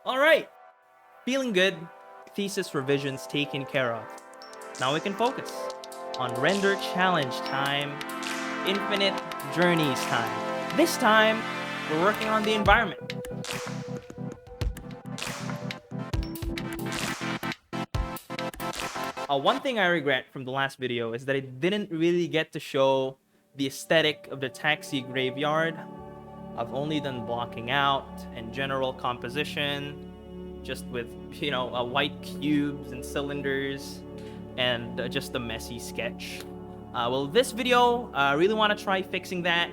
Alright, feeling good, thesis revisions taken care of. Now we can focus on render challenge time, infinite journeys time. This time, we're working on the environment. One thing I regret from the last video is that I didn't really get to show the aesthetic of the taxi graveyard. I've only done blocking out and general composition, just with, white cubes and cylinders, and just a messy sketch. Well, this video, I really want to try fixing that.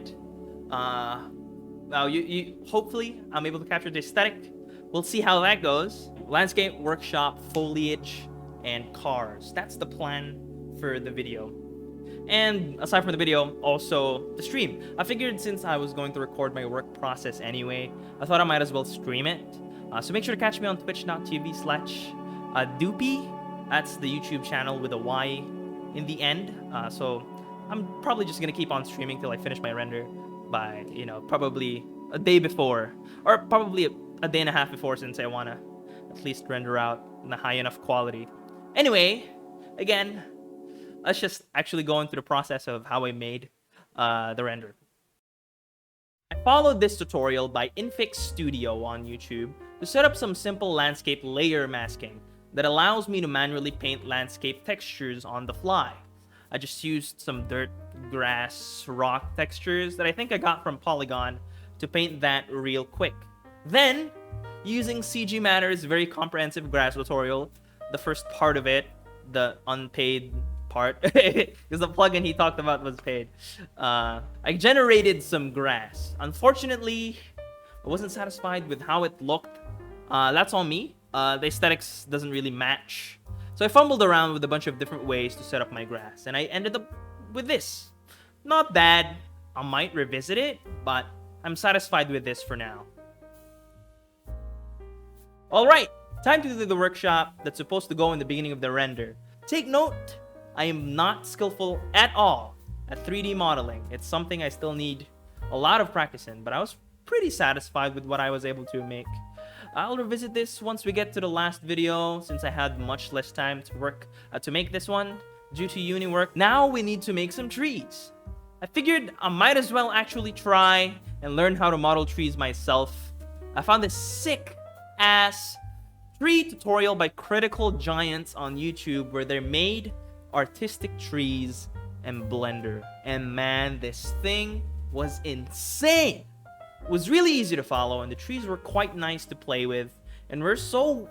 Hopefully, I'm able to capture the aesthetic. We'll see how that goes. Landscape, workshop, foliage, and cars. That's the plan for the video. And aside from the video, also the stream. I figured since I was going to record my work process anyway, I thought I might as well stream it. So make sure to catch me on twitch.tv/doopy. That's the YouTube channel with a Y in the end. So I'm probably just gonna keep on streaming till I finish my render by, probably a day before, or probably a day and a half before, since I wanna at least render out in a high enough quality. Anyway, again, let's just actually go into the process of how I made the render. I followed this tutorial by Infix Studio on YouTube to set up some simple landscape layer masking that allows me to manually paint landscape textures on the fly. I just used some dirt, grass, rock textures that I think I got from Polygon to paint that real quick. Then, using CGMatter's very comprehensive grass tutorial, the first part of it, the unpaid part, because the plugin he talked about was paid, I generated some grass. Unfortunately, I wasn't satisfied with how it looked. That's on me. The aesthetics doesn't really match. So I fumbled around with a bunch of different ways to set up my grass, and I ended up with this. Not bad. I might revisit it, but I'm satisfied with this for now. Alright, time to do the workshop that's supposed to go in the beginning of the render. Take note, I am not skillful at all at 3D modeling. It's something I still need a lot of practice in, but I was pretty satisfied with what I was able to make. I'll revisit this once we get to the last video, since I had much less time to make this one due to uni work. Now we need to make some trees. I figured I might as well actually try and learn how to model trees myself. I found this sick-ass tree tutorial by Critical Giants on YouTube where they made artistic trees in Blender. And man, this thing was insane. It was really easy to follow, and the trees were quite nice to play with, and were so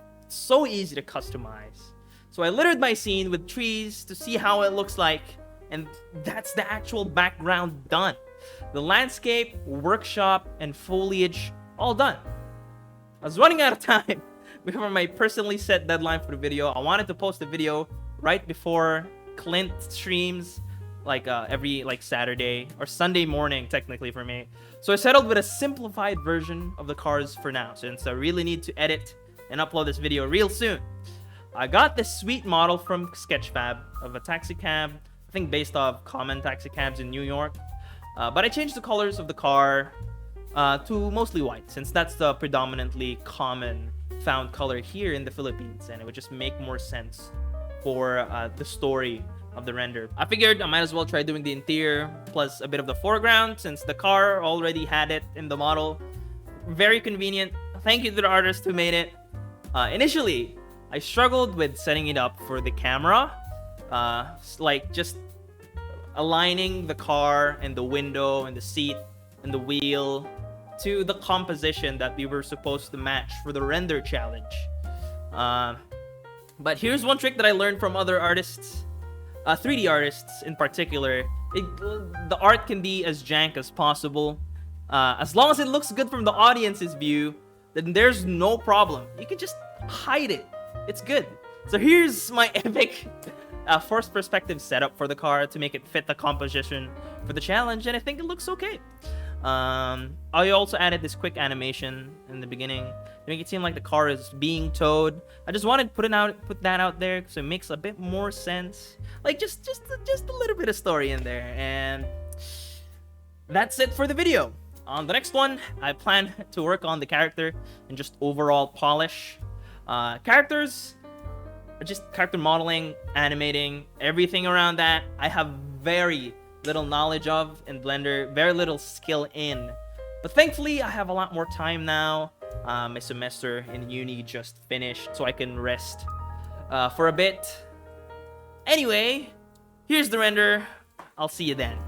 easy to customize. So I littered my scene with trees to see how it looks like, and that's the actual background done. The landscape, workshop, and foliage all done. I was running out of time before my personally set deadline for the video. I wanted to post the video right before Clint streams, every Saturday or Sunday morning technically for me. So I settled with a simplified version of the cars for now, since I really need to edit and upload this video real soon. I got this sweet model from Sketchfab of a taxi cab, I think based off common taxi cabs in New York. But I changed the colors of the car to mostly white, since that's the predominantly common found color here in the Philippines, and it would just make more sense for the story of the render. I figured I might as well try doing the interior plus a bit of the foreground, since the car already had it in the model. Very convenient. Thank you to the artist who made it. Initially, I struggled with setting it up for the camera, just aligning the car and the window and the seat and the wheel to the composition that we were supposed to match for the render challenge. But here's one trick that I learned from other artists, 3D artists in particular. The art can be as jank as possible. As long as it looks good from the audience's view, then there's no problem. You can just hide it. It's good. So here's my epic forced perspective setup for the car to make it fit the composition for the challenge, and I think it looks okay. I also added this quick animation in the beginning to make it seem like the car is being towed. I just wanted to put that out there so it makes a bit more sense. Just a little bit of story in there. And that's it for the video. On the next one, I plan to work on the character and just overall polish. Characters, just character modeling, animating, everything around that, I have very little knowledge of in Blender, very little skill in. But thankfully, I have a lot more time now. My semester in uni just finished, so I can rest for a bit. Anyway, here's the render. I'll see you then.